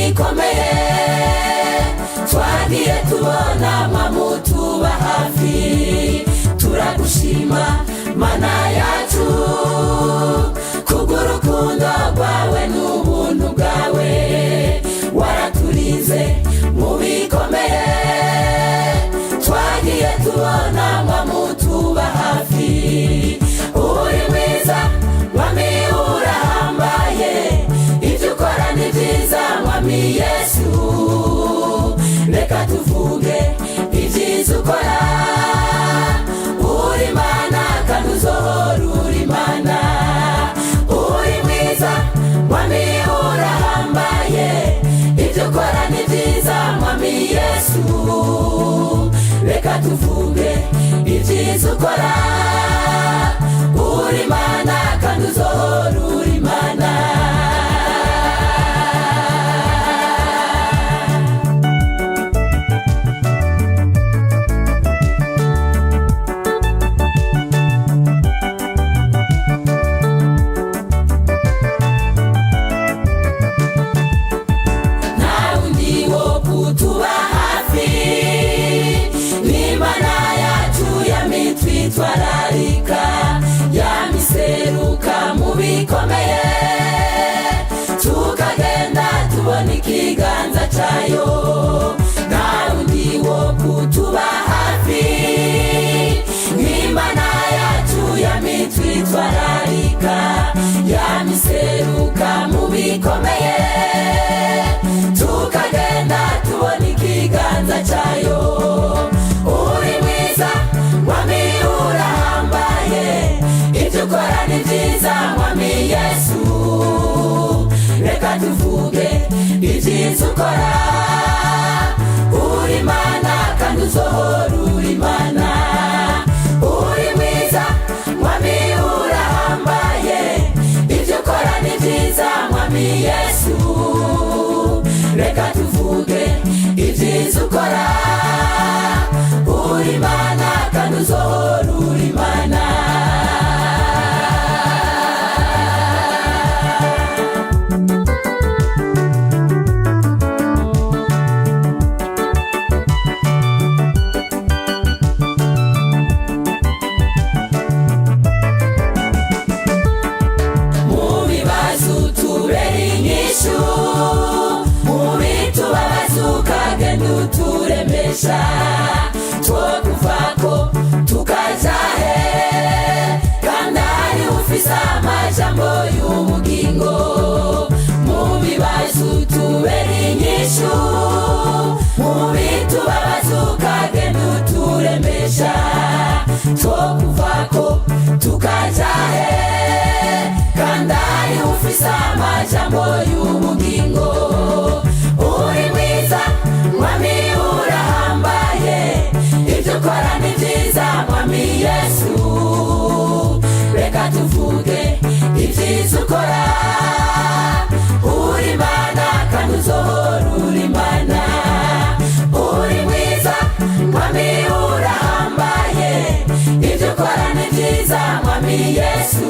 bikomeye twagiye tubona mwamutuba hafi. Turagushima Mana yacu kugurukundo rwawe n'ubuntu bwawe, waraturinze mu bikomeye twagiye tubona mwamutuba hafi. Uri mwiza mwami urahambaye, ibyo ukora ni byiza mwami Yesu. Reka tuvuge ibyiza ukora, uri Mana kandi uzohora uri Mana. Uri mwiza mwami urahambaye, ibyo ukora ni byiza mwami Yesu. Reka tuvuge ibyiza ukora, uri Mana kandi uzohora uri Mana. Twararika yamiseruka mu bikomeye, tukagenda tubona ikiganza cyayo. Nta wundi wo kutuba hafi nk'Imana yacu yamitwitwararika yamiseruka mu bikomeye, tukagenda tubona ikiganza cyayo. Uri mwiza mwami urahambaye, ibyo ukora ni byiza mwami Yesu. Reka tuvuge ibyiza ukora, uri Mana kandi uzohora uri Mana. Uri mwiza mwami urahambaye, ibyo ukora ni byiza mwami Yesu. Reka tuvuge ibyiza ukora, uri Mana kandi uzohora uri Mana. Mu bibazo tubera inyishu, mu bitubabaza ukagenda uturemesha. Twokuvako tukaja he, kandi ari ufise amajambo y'ubugingo. Mu bibazo tubera inyishu, mu bitubabaza ukagenda uturemesha. Twokuvako tukaja he, kandi ari ufise amajambo y'ubugingo. Uri mwiza mwami urahambaye, ibyo ukora ni byiza mwami Yesu. Reka tuvuge ibyiza ukora, uri Mana kandi uzohora uri Mana. Uri mwiza mwami urahambaye, ibyo ukora ni byiza mwami Yesu.